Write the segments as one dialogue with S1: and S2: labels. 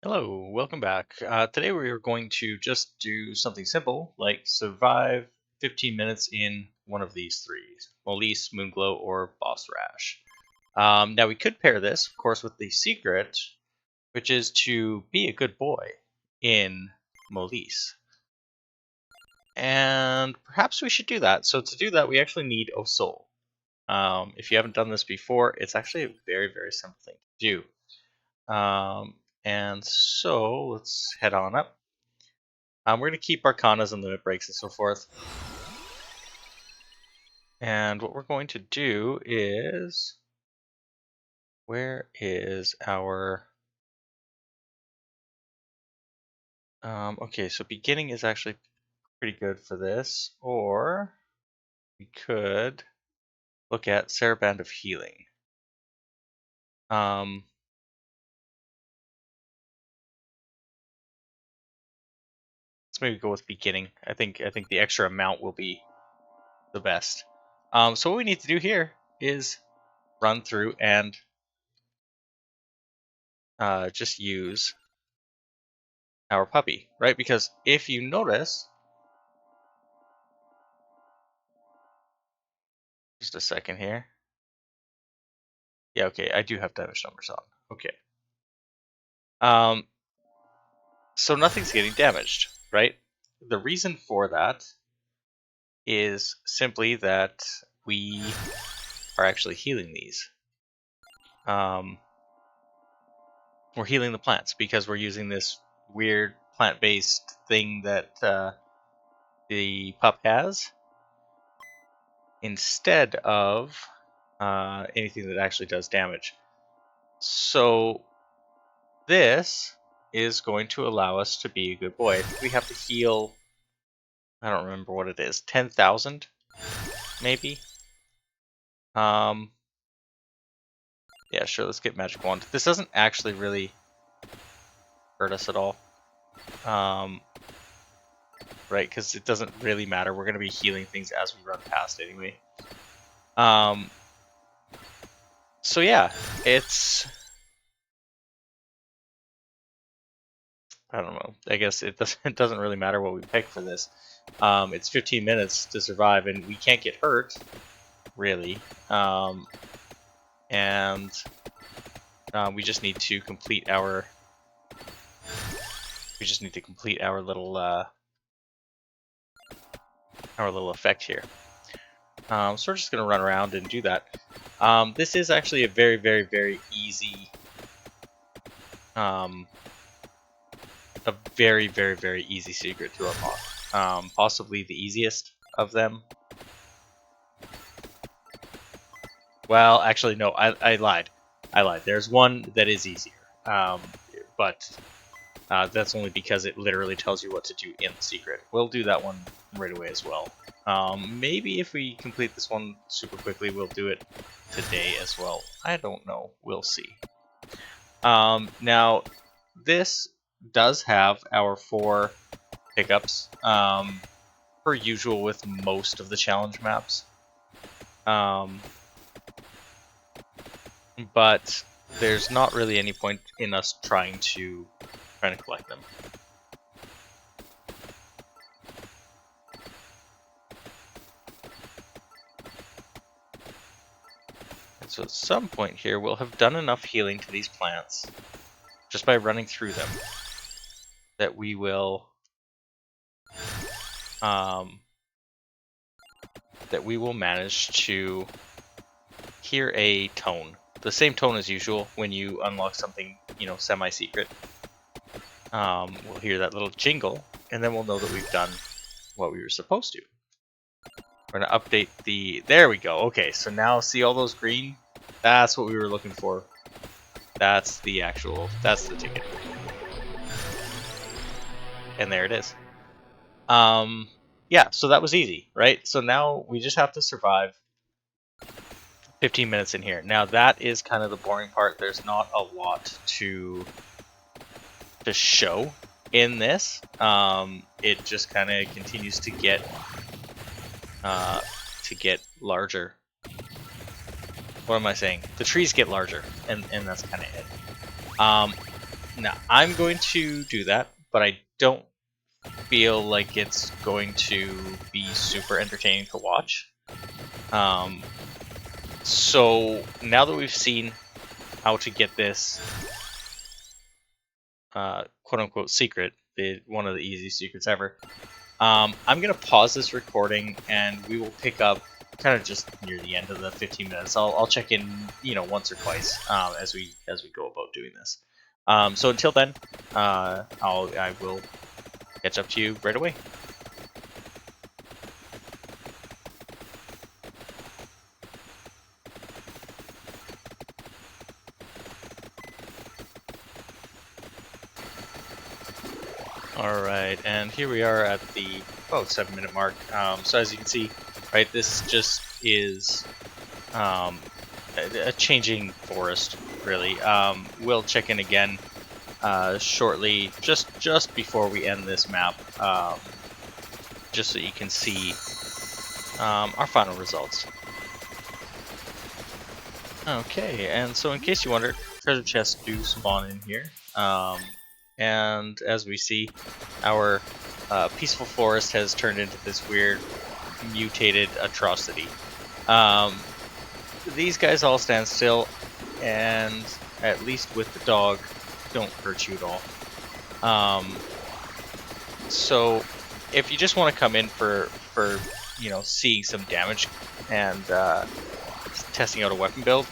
S1: Hello, welcome back. Today we are going to just do something simple, like survive 15 minutes in one of these three, Molise, Moonglow, or Boss Rash. Now we could pair this, of course, with the secret, which is to be a good boy in Molise. And perhaps we should do that. So to do that, we actually need O Soul. If you haven't done this before, it's actually a very, very simple thing to do. And so let's head on up. We're going to keep Arcanas and limit breaks and so forth. And what we're going to do is... Where is our... okay, so beginning is actually pretty good for this. Or we could look at Saraband of Healing. Let's maybe go with beginning. I think the extra amount will be the best. So what we need to do here is run through and just use our puppy, right? Because if you notice, just a second here. Yeah, okay, I do have damage numbers on. Okay. So nothing's getting damaged, right? The reason for that is simply that we are actually healing these. We're healing the plants because we're using this weird plant-based thing that the pup has instead of anything that actually does damage. So this is going to allow us to be a good boy. We have to heal, I don't remember what it is, 10,000 maybe? Yeah, sure, let's get Magic Wand. This doesn't actually really hurt us at all. Right, because it doesn't really matter. We're going to be healing things as we run past anyway. So yeah, it's... I don't know. I guess it doesn't really matter what we pick for this. It's 15 minutes to survive, and we can't get hurt, really. And we just need to complete our... We just need to complete our little effect here. So we're just gonna run around and do that. This is actually a very, very, very easy. A very, very, very easy secret to unlock. Possibly the easiest of them. Well, actually, no, I lied. I lied. There's one that is easier. But that's only because it literally tells you what to do in the secret. We'll do that one right away as well. Maybe if we complete this one super quickly, we'll do it today as well. I don't know. We'll see. Now, this does have our 4 pickups, per usual with most of the challenge maps. But there's not really any point in us trying to collect them. And so at some point here, we'll have done enough healing to these plants, just by running through them, that we will manage to hear a tone. The same tone as usual when you unlock something, semi-secret. We'll hear that little jingle, and then we'll know that we've done what we were supposed to. We're going to update the... There we go. Okay, so now see all those green? That's what we were looking for. That's the ticket. And there it is. Yeah, so that was easy, right? So now we just have to survive 15 minutes in here. Now that is kind of the boring part. There's not a lot to show in this. It just kind of continues to get larger. What am I saying? The trees get larger, and that's kind of it. Now, I'm going to do that, but I don't feel like it's going to be super entertaining to watch. So now that we've seen how to get this quote-unquote secret, one of the easiest secrets ever, I'm going to pause this recording and we will pick up kind of just near the end of the 15 minutes. I'll check in, once or twice as we go about doing this. So until then, I will catch up to you right away. Alright, and here we are at the about 7-minute mark. So as you can see, right, this just is a changing forest, really. We'll check in again shortly, just before we end this map, just so you can see our final results. Okay, and so in case you wonder, treasure chests do spawn in here. And as we see, our peaceful forest has turned into this weird, mutated atrocity. These guys all stand still, and at least with the dog, don't hurt you at all. So if you just want to come in for seeing some damage and testing out a weapon build,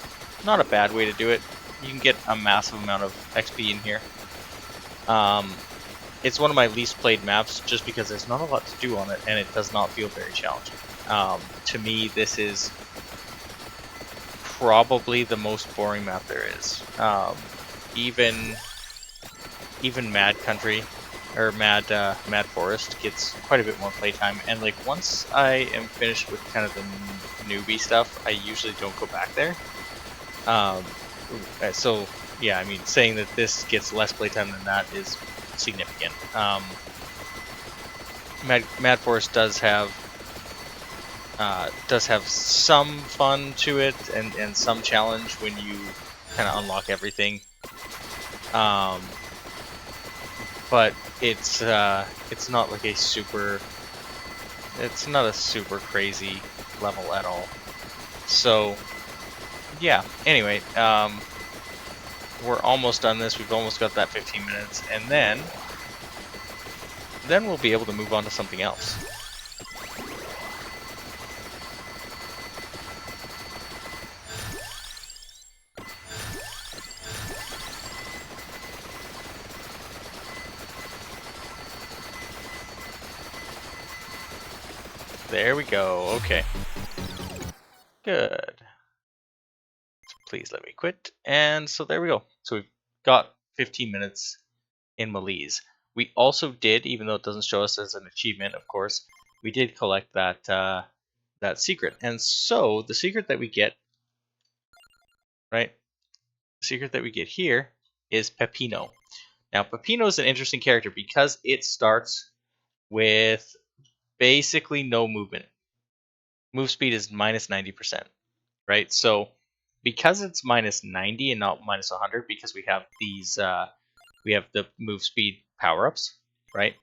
S1: not a bad way to do it. You can get a massive amount of XP in here. It's one of my least played maps just because there's not a lot to do on it and it does not feel very challenging. To me, this is probably the most boring map there is. Even Mad Country or Mad Forest gets quite a bit more playtime, and like once I am finished with kind of the newbie stuff, I usually don't go back there. So yeah, I mean, saying that this gets less playtime than that is significant. Mad Forest does have some fun to it and some challenge when you kind of unlock everything. But it's not like a super crazy level at all. So yeah, anyway, we're almost done this. We've almost got that 15 minutes, and then we'll be able to move on to something else. There we go. Okay. Good. Please let me quit. And so there we go. So we've got 15 minutes in Molise. We also did, even though it doesn't show us as an achievement, of course, we did collect that that secret. And so the secret that we get, right? The secret that we get here is Peppino. Now, Peppino is an interesting character because it starts with basically no movement. Move speed is minus 90%, right? So because it's minus 90 and not minus 100, because we have these, we have the move speed power-ups, right?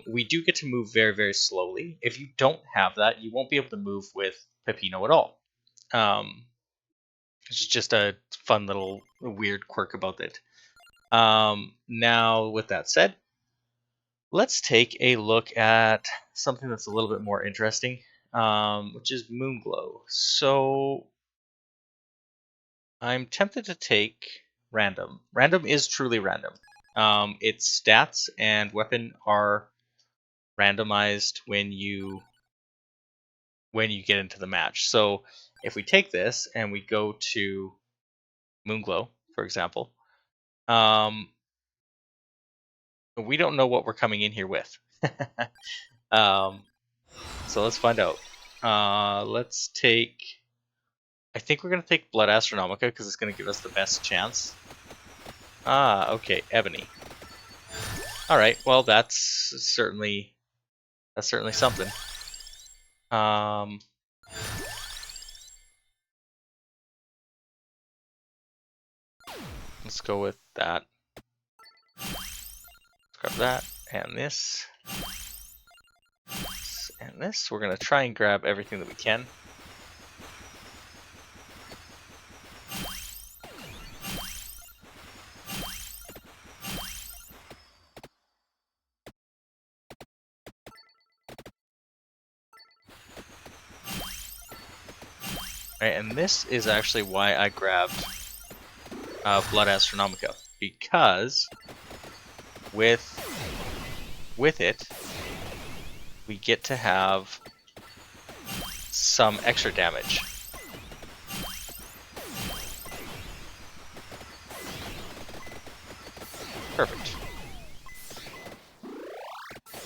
S1: We do get to move very, very slowly. If you don't have that, you won't be able to move with Peppino at all. It's just a fun little weird quirk about it. Now, with that said, let's take a look at something that's a little bit more interesting, which is Moonglow. So I'm tempted to take random. Random is truly random. Its stats and weapon are randomized when you get into the match. So if we take this and we go to Moonglow, for example, we don't know what we're coming in here with. So let's find out. Let's take... I think we're going to take Blood Astronomica because it's going to give us the best chance. Ah, okay, Ebony. Alright, well that's certainly something. Let's go with that. that and this. And this. We're going to try and grab everything that we can. Right, and this is actually why I grabbed Blood Astronomica, because with it, we get to have some extra damage. Perfect.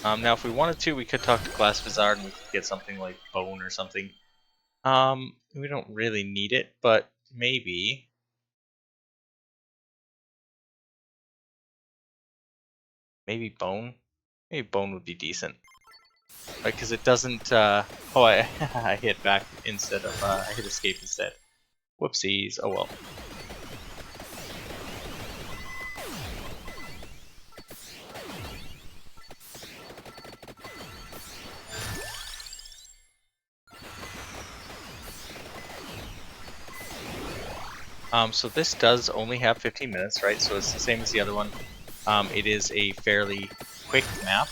S1: Now, if we wanted to, we could talk to Glass Vizard and we could get something like Bone or something. We don't really need it, but maybe. Maybe Bone? Maybe Bone would be decent. Right, because it doesn't, oh, I, I hit back instead of, I hit escape instead. Whoopsies, oh well. So this does only have 15 minutes, right? So it's the same as the other one. It is a fairly quick map.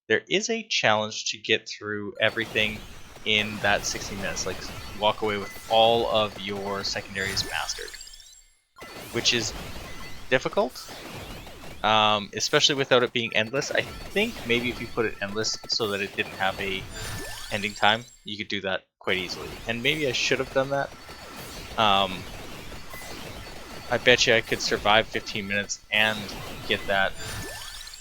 S1: There is a challenge to get through everything in that 60 minutes, like walk away with all of your secondaries mastered, which is difficult, especially without it being endless. I think maybe if you put it endless so that it didn't have a ending time, you could do that quite easily. And maybe I should have done that. I bet you I could survive 15 minutes and get that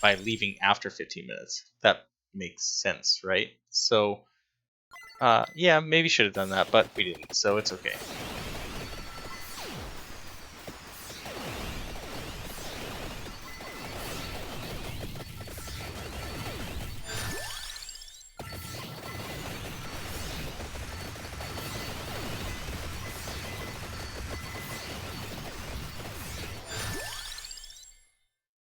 S1: by leaving after 15 minutes. That makes sense, right? So, yeah, maybe should have done that, but we didn't, so it's okay.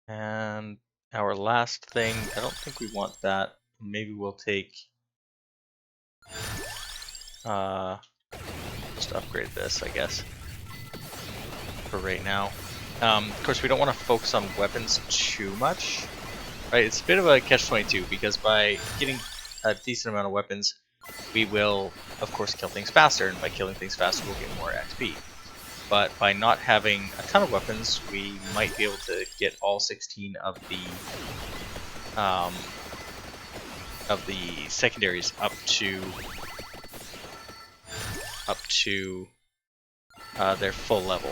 S1: And our last thing, I don't think we want that. Maybe we'll take, just upgrade this, I guess, for right now. Of course, we don't want to focus on weapons too much, right? It's a bit of a catch-22, because by getting a decent amount of weapons, we will, of course, kill things faster, and by killing things faster, we'll get more XP. But by not having a ton of weapons, we might be able to get all 16 of the secondaries up to their full level.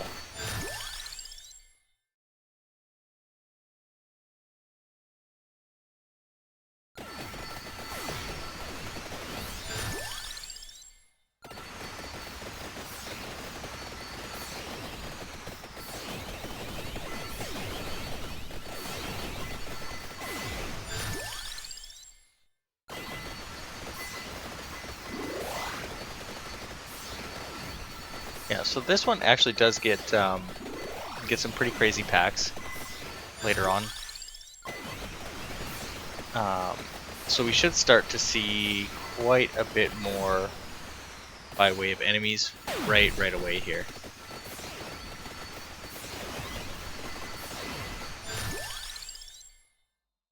S1: Yeah, so this one actually does get some pretty crazy packs later on. So we should start to see quite a bit more by way of enemies right away here.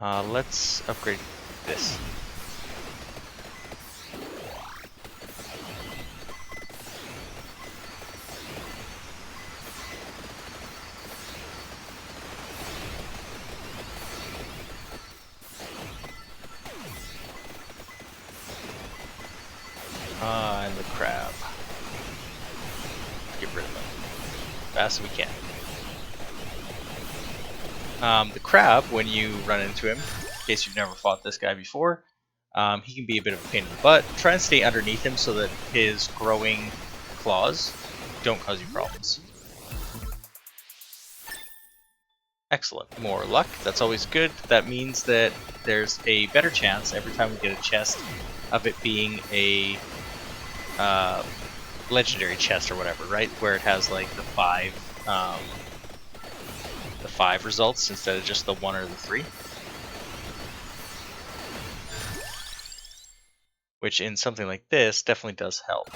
S1: Let's upgrade this. And the crab. Get rid of them as fast as we can. The crab, when you run into him, in case you've never fought this guy before, he can be a bit of a pain in the butt. Try and stay underneath him so that his growing claws don't cause you problems. Excellent. More luck. That's always good. That means that there's a better chance every time we get a chest of it being a legendary chest or whatever, right? Where it has like the 5 the 5 results instead of just the 1 or the 3. Which in something like this definitely does help.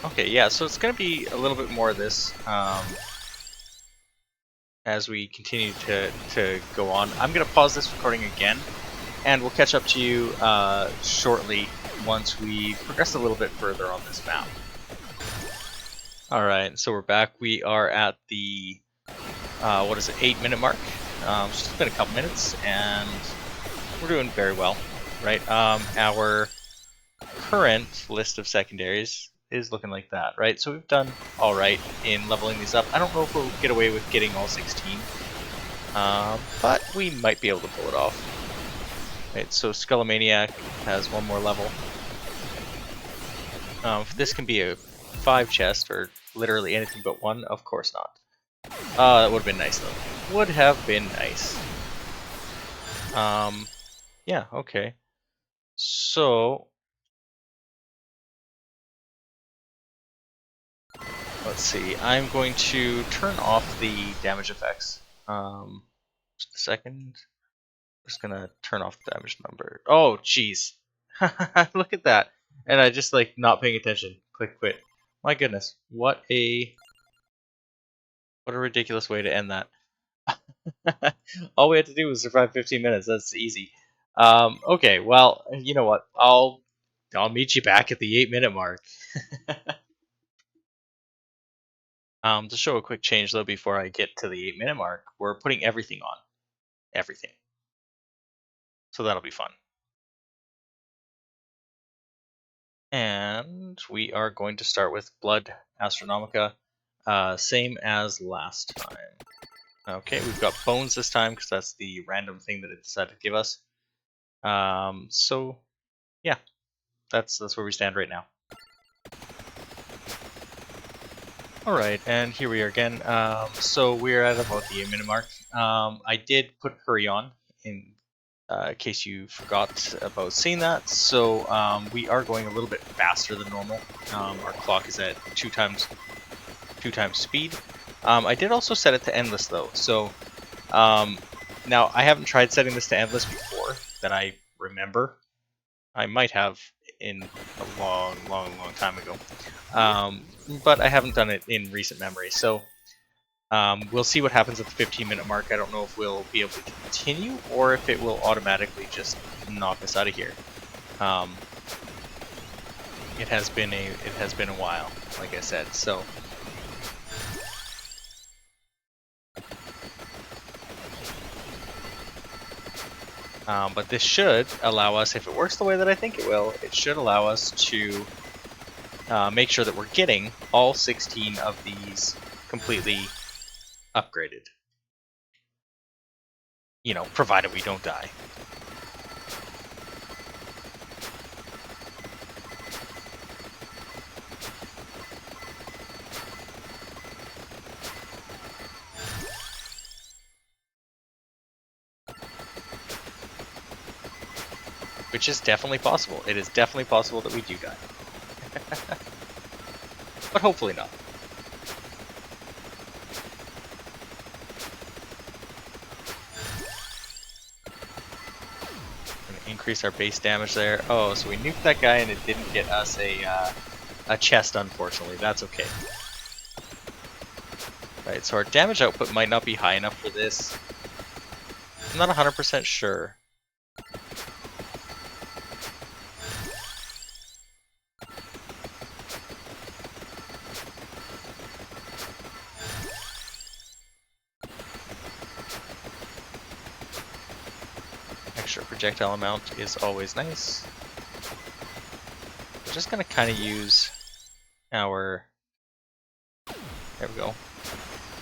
S1: Okay, yeah, so it's going to be a little bit more of this as we continue to go on. I'm going to pause this recording again, and we'll catch up to you shortly once we progress a little bit further on this map. Alright, so we're back. We are at the, 8-minute mark. It's been a couple minutes, and we're doing very well, right? Our current list of secondaries is looking like that, right? So we've done all right in leveling these up. I don't know if we'll get away with getting all 16, but we might be able to pull it off. Right, so Skullomaniac has 1 more level. This can be a 5 chest, or literally anything but 1. Of course not. That would have been nice, though. Would have been nice. Yeah, okay. So let's see. I'm going to turn off the damage effects. Just a second. Just gonna turn off the damage number. Oh, jeez. Look at that. And I just like not paying attention. Click quit. My goodness. What a ridiculous way to end that. All we had to do was survive 15 minutes. That's easy. Okay, well, you know what? I'll meet you back at the 8-minute mark. To show a quick change though before I get to the 8-minute mark, we're putting everything on. Everything. So that'll be fun. And we are going to start with Blood Astronomica, same as last time. Okay, we've got bones this time because that's the random thing that it decided to give us. So yeah, that's where we stand right now. Alright, and here we are again. So we're at about the 8-minute mark. I did put hurry on in case you forgot about seeing that. So we are going a little bit faster than normal. Our clock is at 2 times speed. I did also set it to endless though. So now I haven't tried setting this to endless before that I remember. I might have in a long time ago. But I haven't done it in recent memory. So we'll see what happens at the 15-minute mark. I don't know if we'll be able to continue or if it will automatically just knock us out of here. It has been a while, like I said. So but this should allow us, if it works the way that I think it will, it should allow us to make sure that we're getting all 16 of these completely upgraded. You know, provided we don't die. Which is definitely possible. It is definitely possible that we do die. But hopefully not. Increase our base damage there. Oh, so we nuked that guy and it didn't get us a chest, unfortunately. That's okay. Right, so our damage output might not be high enough for this. I'm not 100% sure. Extra projectile amount is always nice. We're just going to kind of use our... There we go.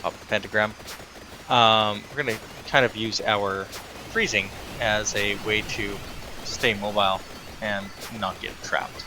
S1: Pop the pentagram. We're going to kind of use our freezing as a way to stay mobile and not get trapped.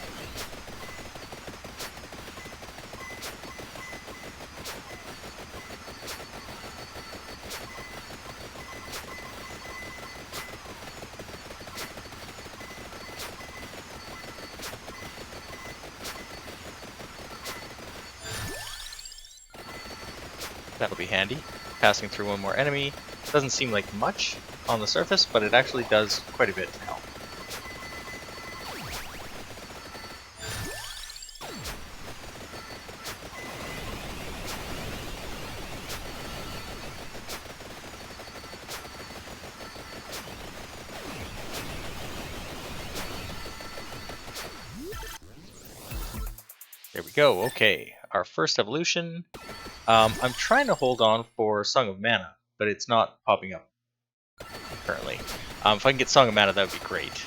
S1: That'll be handy. Passing through one more enemy. Doesn't seem like much on the surface, but it actually does quite a bit to help. There we go. Okay, our first evolution. I'm trying to hold on for Song of Mana, but it's not popping up currently. If I can get Song of Mana, that would be great.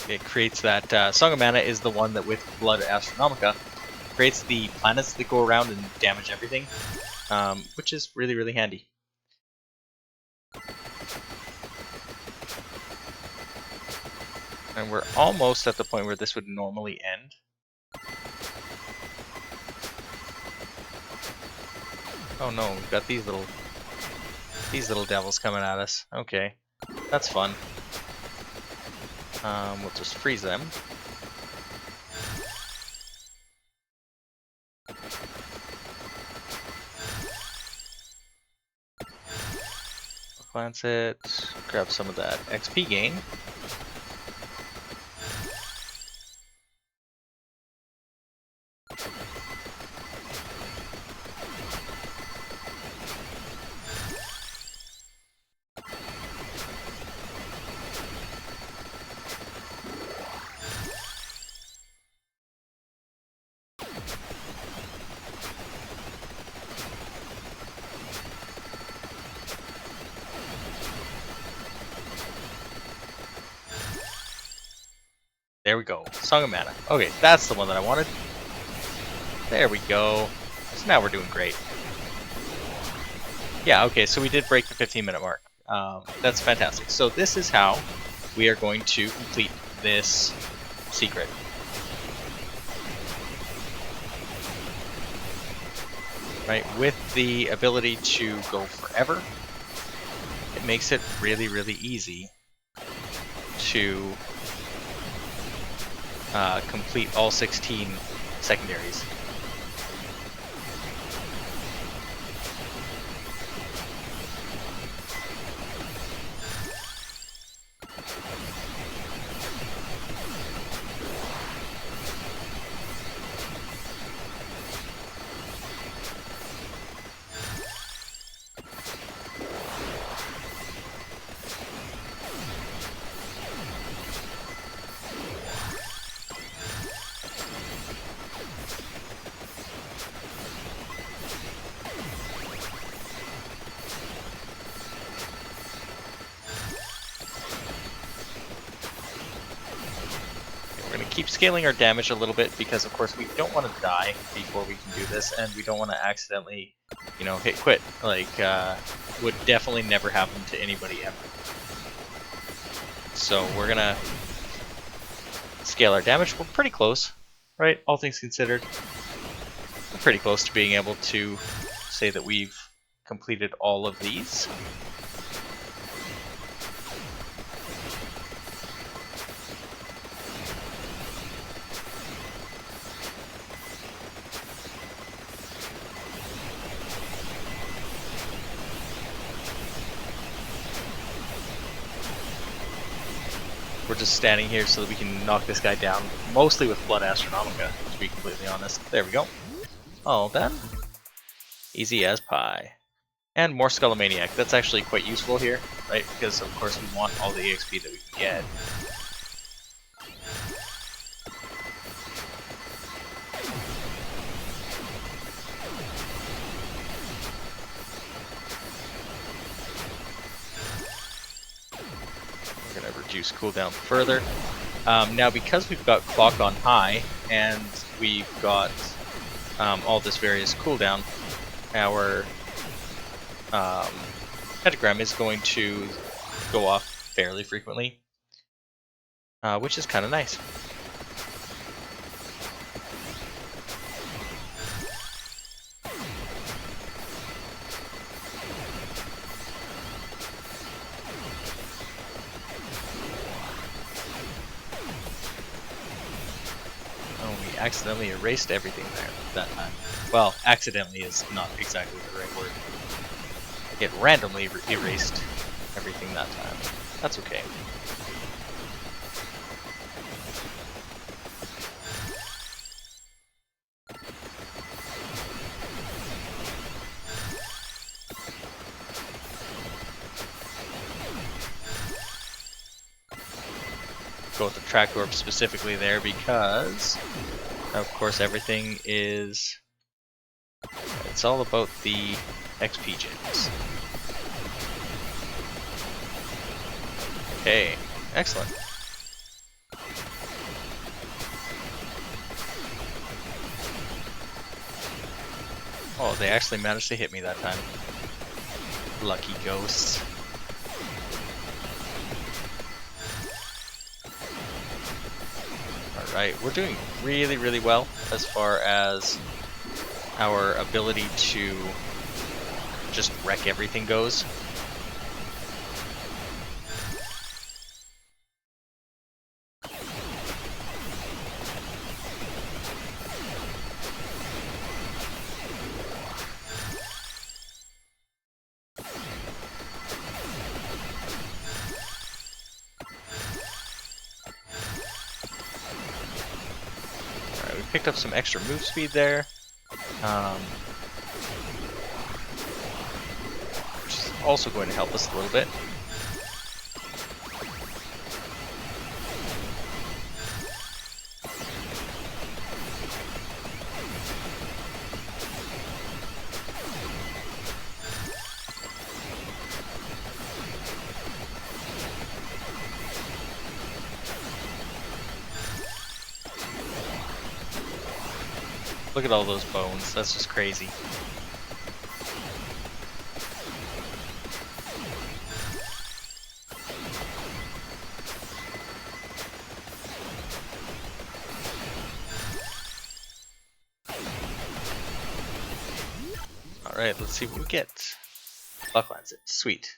S1: It creates that Song of Mana is the one that with Blood Astronomica creates the planets that go around and damage everything, which is really, really handy. And we're almost at the point where this would normally end. Oh no, we've got these little devils coming at us. Okay, that's fun. We'll just freeze them. Glance it, grab some of that XP gain. There we go. Song of Mana. Okay, that's the one that I wanted. There we go. So now we're doing great. Yeah, okay, so we did break the 15-minute mark. That's fantastic. So this is how we are going to complete this secret. Right, with the ability to go forever, it makes it really, really easy to complete all 16 secondaries. Keep scaling our damage a little bit because of course we don't want to die before we can do this, and we don't want to accidentally, you know, hit quit, like would definitely never happen to anybody ever. So we're gonna scale our damage. We're pretty close, right? All things considered, we're pretty close to being able to say that we've completed all of these. We're just standing here so that we can knock this guy down, mostly with Blood Astronomica, to be completely honest. There we go. All done. Easy as pie. And more Skullomaniac. That's actually quite useful here, right? Because, of course, we want all the EXP that we can get. reduce cooldown further. Now, because we've got clock on high and we've got all this various cooldown, our pentagram is going to go off fairly frequently, which is kind of nice. Accidentally erased everything there that time. Well, accidentally is not exactly the right word. It randomly erased everything that time. That's okay. Go with the track orb specifically there because of course everything is, it's all about the XP gems. Okay, excellent. Oh, they actually managed to hit me that time. Lucky ghosts. Alright, we're doing really, really well as far as our ability to just wreck everything goes. Alright, we picked up some extra move speed there. Which is also going to help us a little bit. Look at all those bones, that's just crazy. Alright, let's see what we get. Bucklands it, sweet.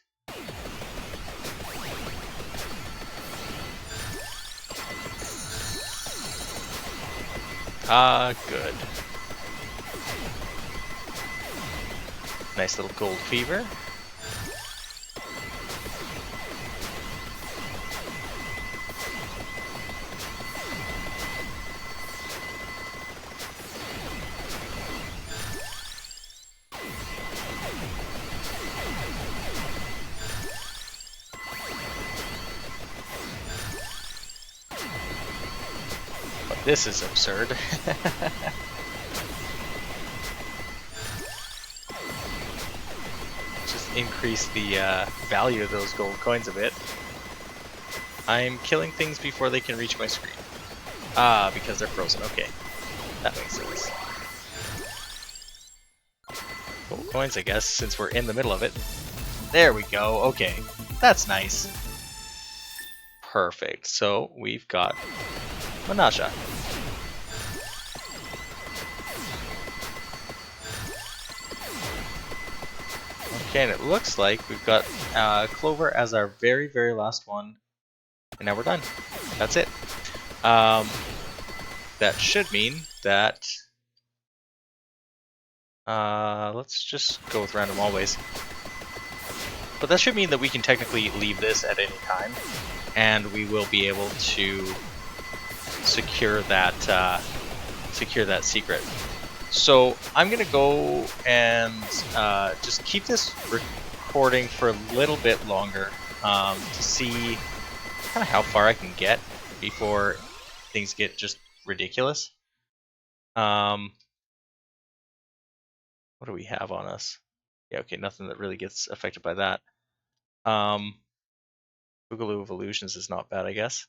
S1: Ah, good. Nice little gold fever. But this is absurd. Increase the value of those gold coins a bit. I'm killing things before they can reach my screen. Ah, because they're frozen. Okay, that makes sense. Gold coins, I guess, since we're in the middle of it. There we go. Okay, that's nice. Perfect. So we've got Manaja. Okay, and it looks like we've got Clover as our very, very last one. And now we're done. That's it. That should mean that... let's just go with random always. But that should mean that we can technically leave this at any time. And we will be able to secure that secret. So I'm gonna go and just keep this recording for a little bit longer to see kind of how far I can get before things get just ridiculous. What do we have on us? Yeah, okay, nothing that really gets affected by that. Boogaloo of Illusions is not bad, I guess.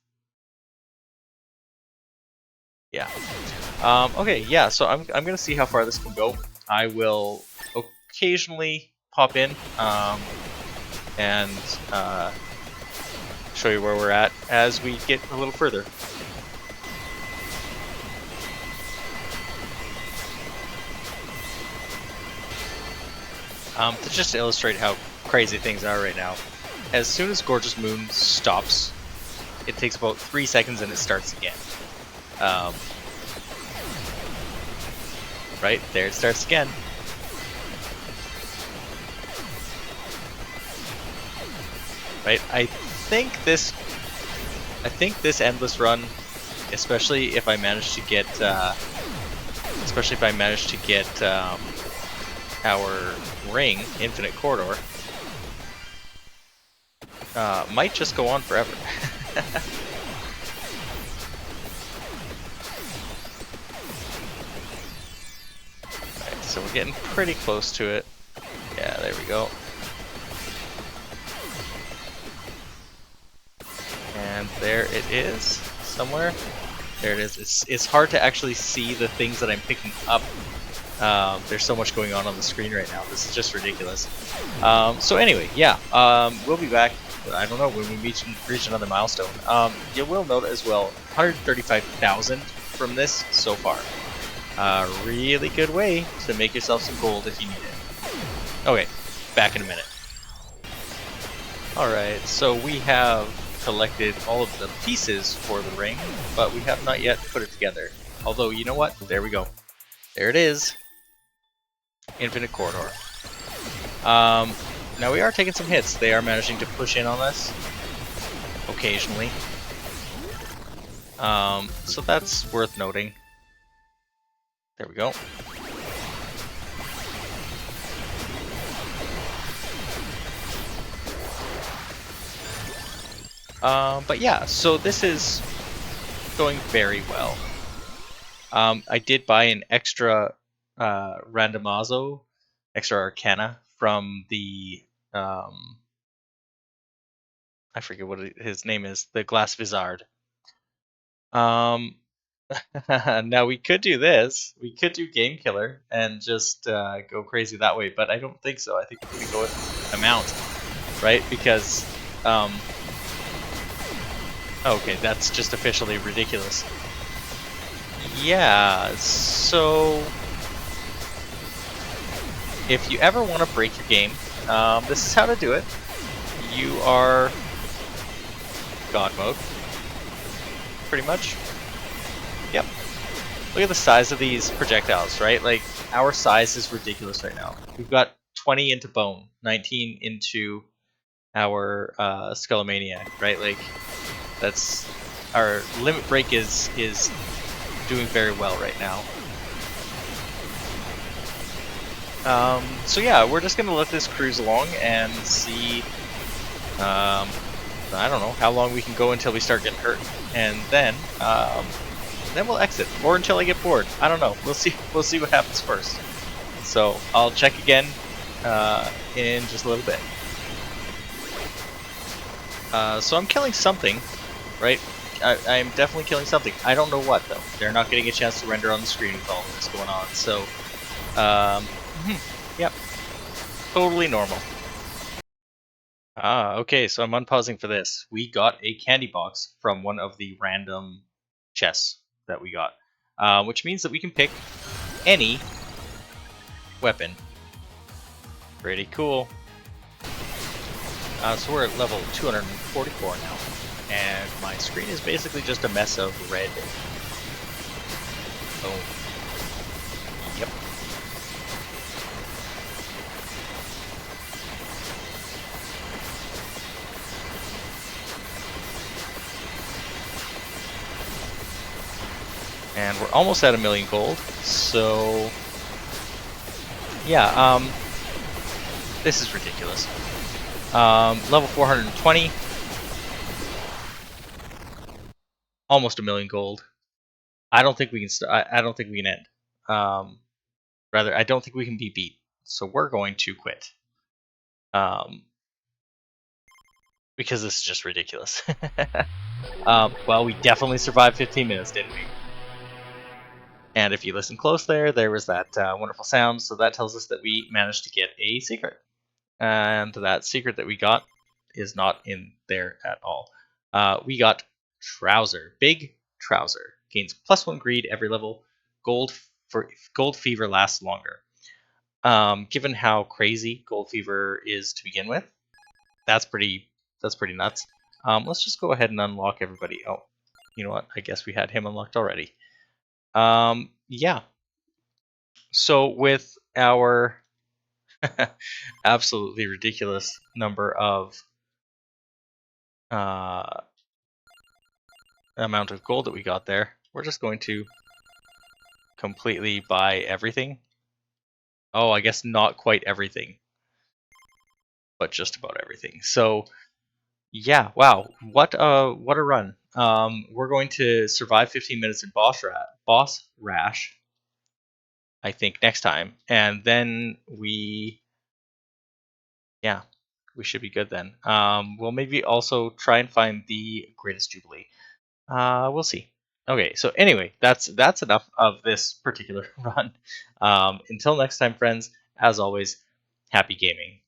S1: Yeah. Okay, yeah, so I'm gonna see how far this can go. I will occasionally pop in and show you where we're at as we get a little further. To just illustrate how crazy things are right now, as soon as Gorgeous Moon stops, it takes about 3 seconds and it starts again. Right, there it starts again. Right, I think this endless run, especially if I manage to get our ring, Infinite Corridor, might just go on forever. Alright, so we're getting pretty close to it. Yeah, there we go. And there it is, somewhere. There it is. It's hard to actually see the things that I'm picking up. There's so much going on the screen right now. This is just ridiculous. So anyway, yeah, we'll be back. I don't know when we reach another milestone. You will note as well, 135,000 from this so far. Really good way to make yourself some gold if you need it. Okay, back in a minute. Alright, so we have collected all of the pieces for the ring, but we have not yet put it together. Although, you know what? There we go. There it is. Infinite Corridor. Now we are taking some hits. They are managing to push in on us occasionally. So that's worth noting. There we go. But yeah, so this is going very well. I did buy an extra randomazo, extra arcana from the I forget what his name is, the Glass Vizard. Now we could do this. We could do Game Killer and just go crazy that way, but I don't think so. I think we're gonna go with amount, right? Because okay, that's just officially ridiculous. Yeah, so if you ever want to break your game, this is how to do it. You are God mode, pretty much. Yep. Look at the size of these projectiles, right? Like, our size is ridiculous right now. We've got 20 into Bone, 19 into our Skullomaniac, right? Like, that's... Our limit break is doing very well right now. So yeah, we're just gonna let this cruise along and see, I don't know, how long we can go until we start getting hurt. And then we'll exit, or until I get bored. I don't know. We'll see what happens first. So I'll check again in just a little bit. So I'm killing something, right? I'm definitely killing something. I don't know what, though. They're not getting a chance to render on the screen with all this going on. So, yep. Totally normal. Okay, so I'm unpausing for this. We got a candy box from one of the random chests that we got, which means that we can pick any weapon. Pretty cool. So we're at level 244 now, and my screen is basically just a mess of red. Boom. Yep. And we're almost at 1,000,000 gold, so yeah, this is ridiculous. Level 420, almost 1,000,000 gold. I don't think we can. I don't think we can end. Rather, I don't think we can be beat. So we're going to quit. because this is just ridiculous. Well, we definitely survived 15 minutes, didn't we? And if you listen close there was that wonderful sound, so that tells us that we managed to get a secret. And that secret that we got is not in there at all. We got Trouser, Big Trouser. Gains +1 greed every level. Gold Fever lasts longer. Given how crazy Gold Fever is to begin with, that's pretty nuts. Let's just go ahead and unlock everybody. Oh, you know what? I guess we had him unlocked already. Yeah. So with our absolutely ridiculous number of amount of gold that we got there, we're just going to completely buy everything. Oh, I guess not quite everything, but just about everything. So yeah, wow, what a run. We're going to survive 15 minutes in boss rash, I think, next time, and then we should be good then. We'll maybe also try and find the greatest jubilee. We'll see. Okay, so anyway, that's enough of this particular run. Until next time, friends, as always, happy gaming.